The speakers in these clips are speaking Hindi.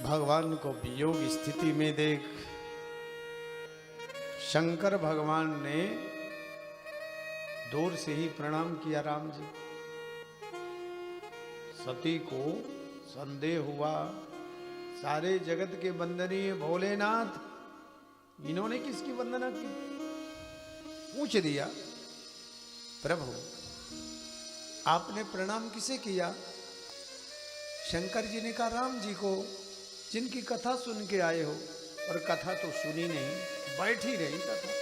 भगवान को वियोग स्थिति में देख शंकर भगवान ने दूर से ही प्रणाम किया राम जी। सती को संदेह हुआ, सारे जगत के वंदनीय भोलेनाथ, इन्होंने किसकी वंदना की? पूछ दिया, प्रभु आपने प्रणाम किसे किया? शंकर जी ने कहा राम जी को, जिनकी कथा सुन के आए हो। और कथा तो सुनी नहीं, बैठी रही कथा।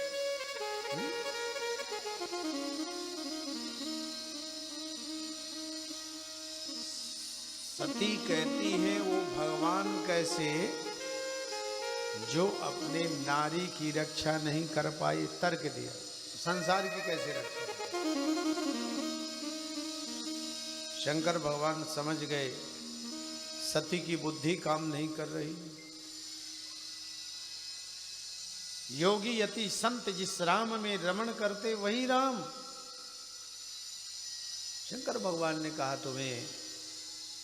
सती कहती है वो भगवान कैसे जो अपने नारी की रक्षा नहीं कर पाई, तर्क दिया, संसार की कैसे रक्षा? शंकर भगवान समझ गए सती की बुद्धि काम नहीं कर रही। योगी यति संत जिस राम में रमण करते वही राम। शंकर भगवान ने कहा तुम्हें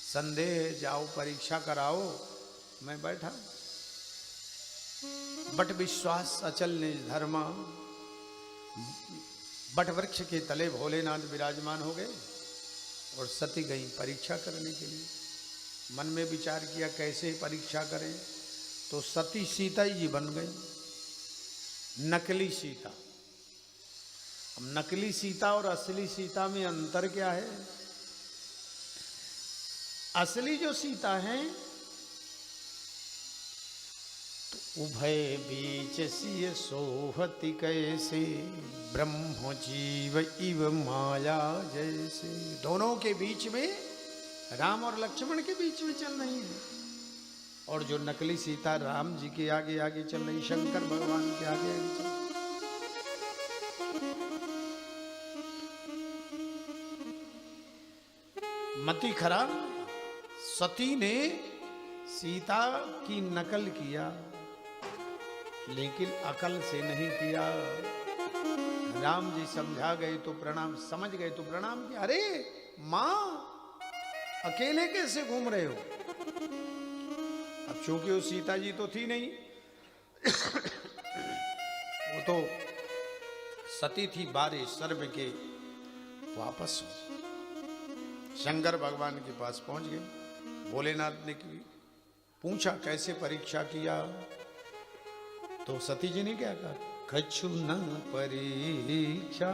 संदेह, जाओ परीक्षा कराओ, मैं बैठा। बट विश्वास अचल निज धर्मा, बट वृक्ष के तले भोलेनाथ विराजमान हो गए और सती गई परीक्षा करने के लिए। मन में विचार किया कैसे परीक्षा करें, तो सती सीता जी बन गई, नकली सीता। अब नकली सीता और असली सीता में अंतर क्या है? असली जो सीता है तो उभय बीच सिय सोहति कैसे, ब्रह्म जीव इव माया जैसे। दोनों के बीच में, राम और लक्ष्मण के बीच में चल रही है। और जो नकली सीता राम जी के आगे आगे चल रही, शंकर भगवान के आगे आगे चल रही। मति खराब। सती ने सीता की नकल किया, लेकिन अकल से नहीं किया। राम जी समझा गए तो प्रणाम, समझ गए तो प्रणाम किया। अरे मां, अकेले कैसे घूम रहे हो? अब चूंकि वो सीता जी तो थी नहीं, वो तो सती थी बारे सर्व के। वापस शंकर भगवान के पास पहुंच गए। भोलेनाथ ने पूछा कैसे परीक्षा किया? तो सती जी ने क्या कहा? कछु न परीक्षा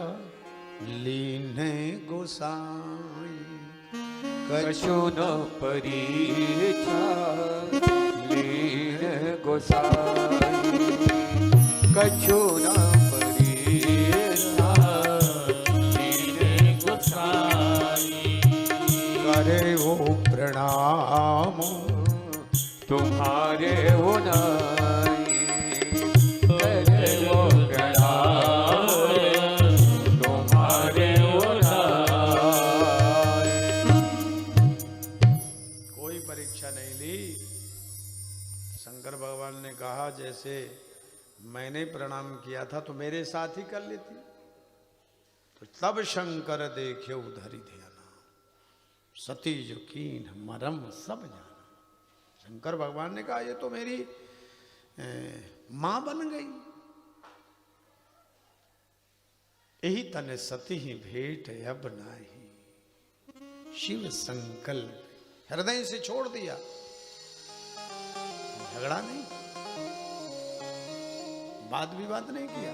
लीने गोसाई, कछु न परीक्षा लीने गोसाई, कछु न परीक्षा लीने गोसाई। करे वो प्रणाम तुम्हारे हो नाई, करे वो प्रणाम तुम्हारे हो नाई। कोई परीक्षा नहीं ली। शंकर भगवान ने कहा जैसे मैंने प्रणाम किया था तो मेरे साथ ही कर लेती। तो तब शंकर देखे उधरी ध्यान, सती जो कीन मरम सब जाना। शंकर भगवान ने कहा ये तो मेरी मां बन गई। यही तने सती ही भेंट अब नाही, शिव संकल्प हृदय से छोड़ दिया। झगड़ा नहीं, वाद विवाद नहीं किया।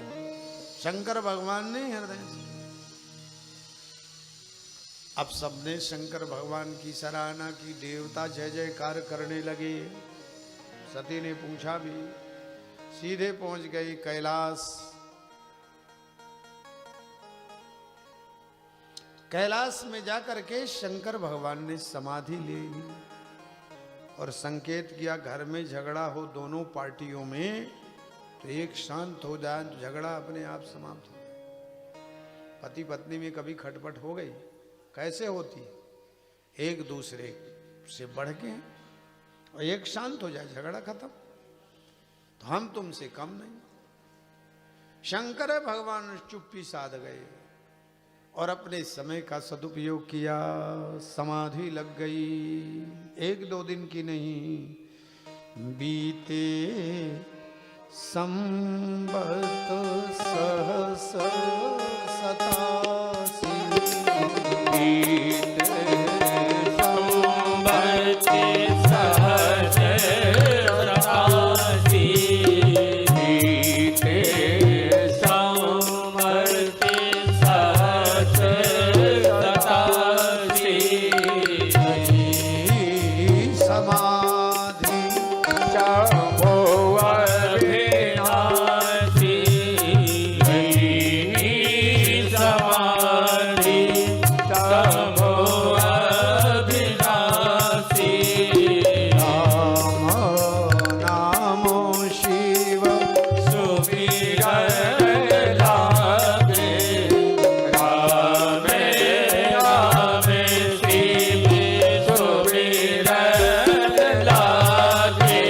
शंकर भगवान ने हृदय से। अब सबने शंकर भगवान की सराहना की, देवता जय जयकार करने लगे। सती ने पूछा भी, सीधे पहुंच गई कैलाश। कैलाश में जाकर के शंकर भगवान ने समाधि ले ली और संकेत किया घर में झगड़ा हो दोनों पार्टियों में तो एक शांत हो जाए तो झगड़ा अपने आप समाप्त हो जाए। पति पत्नी में कभी खटपट हो गई, कैसे होती? एक दूसरे से बढ़ के, और एक शांत हो जाए, झगड़ा खत्म। तो हम तुमसे कम नहीं। शंकर भगवान चुप्पी साध गए और अपने समय का सदुपयोग किया। समाधि लग गई, एक दो दिन की नहीं, बीते संबत सहस सतासी। बीते संबत सहस सतासी। बीते संबत सहस सतासी। समाधि शंभो अविनाशी। समाधि शंभो अविनाशी। राम नाम शिव सुमिरन लागे। राम राम शिव सुमिरन लागे।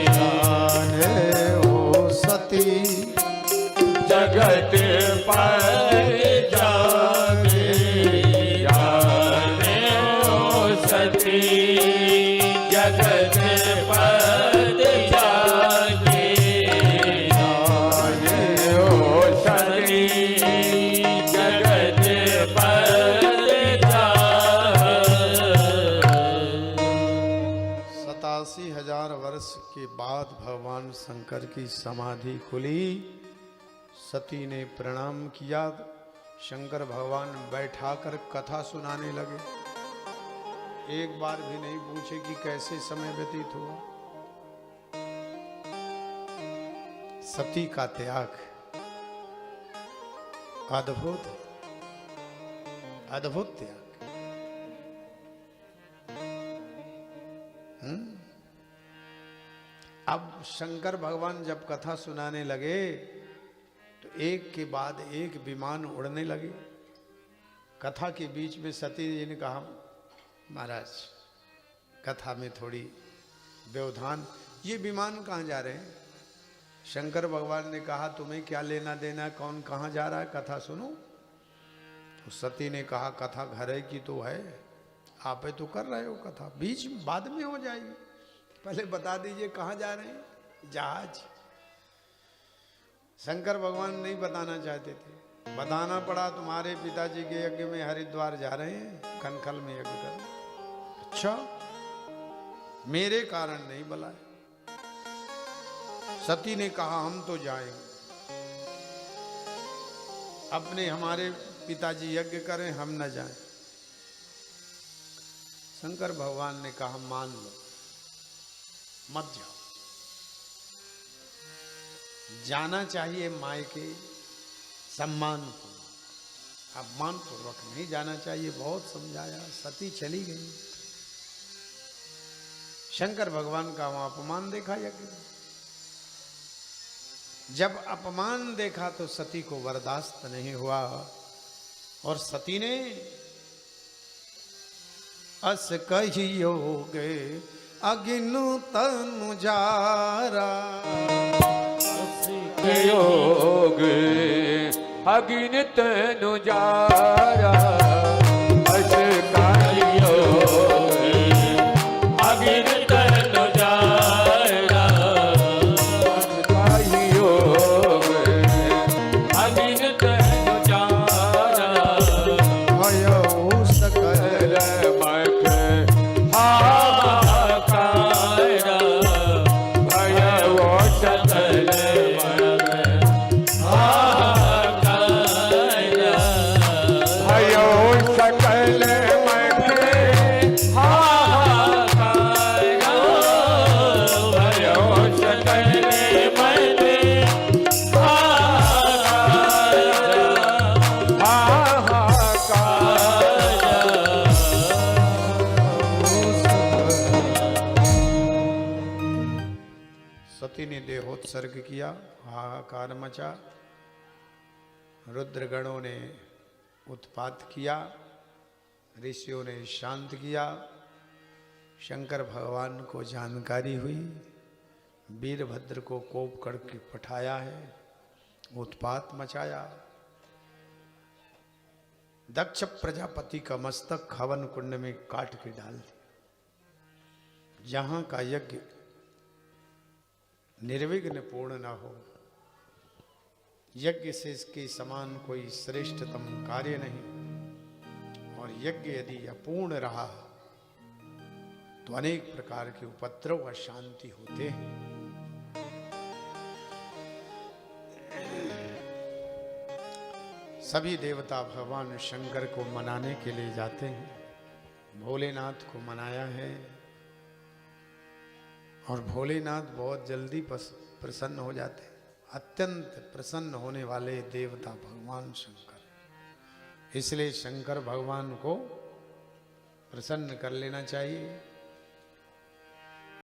जाने हो सती जगत पर जागे। जाने ओ सती जगत पर जागे। जाने ओ सती जगत पर जागे। 87,000 वर्ष के बाद भगवान शंकर की समाधि खुली। सती ने प्रणाम किया। शंकर भगवान बैठाकर कथा सुनाने लगे। एक बार भी नहीं पूछे कि कैसे समय व्यतीत हुआ। सती का त्याग अद्भुत, अद्भुत त्याग। अब शंकर भगवान जब कथा सुनाने लगे तो एक के बाद एक विमान उड़ने लगे। कथा के बीच में सती जी ने कहा, महाराज कथा में थोड़ी व्यवधान, ये विमान कहाँ जा रहे हैं? शंकर भगवान ने कहा, तुम्हें क्या लेना देना, कौन कहाँ जा रहा है, कथा सुनो। तो सती ने कहा, कथा घर की तो है, आप तो कर रहे हो कथा, बीच में बाद में हो जाएगी, पहले बता दीजिए कहाँ जा रहे हैं। जहाज। शंकर भगवान नहीं बताना चाहते थे, बताना पड़ा, तुम्हारे पिताजी के यज्ञ में हरिद्वार जा रहे हैं, कनखल में यज्ञ कर। अच्छा, मेरे कारण नहीं बुलाए। सती ने कहा, हम तो जाएंगे, अपने हमारे पिताजी यज्ञ करें, हम न जाएं। शंकर भगवान ने कहा, मान लो, मत जाओ। जाना चाहिए मायके सम्मान पूर्वक, अपमान पूर्वक नहीं जाना चाहिए। बहुत समझाया, सती चली गई। शंकर भगवान का वहां अपमान देखा यज्ञ। जब अपमान देखा तो सती को बर्दाश्त नहीं हुआ और सती ने अस कहियोगे अगिनु तनु जारा। योग अगिन तनु जारा। अस कहियोगे अगिन तनु जारा। अस कहियोगे अगिन तनु जारा। भयो सकल मख हाहाकारा। भयो सकल सकल मख हाहाकारा। भयो सकल मख सती ने देहोत्सर्ग किया, हाहाकार मचा, रुद्रगणों ने उत्पात किया, ऋषियों ने शांत किया। शंकर भगवान को जानकारी हुई, वीरभद्र को कोप करके पठाया है, उत्पात मचाया। दक्ष प्रजापति का मस्तक हवन कुंड में काट के डाल दिया। जहां का यज्ञ निर्विघ्न पूर्ण न हो। यज्ञ से इसके समान कोई श्रेष्ठतम कार्य नहीं, और यज्ञ यदि अपूर्ण रहा तो अनेक प्रकार के उपद्रव व शांति होते हैं। सभी देवता भगवान शंकर को मनाने के लिए जाते हैं। भोलेनाथ को मनाया है और भोलेनाथ बहुत जल्दी प्रसन्न हो जाते हैं। अत्यंत प्रसन्न होने वाले देवता भगवान शंकर, इसलिए शंकर भगवान को प्रसन्न कर लेना चाहिए।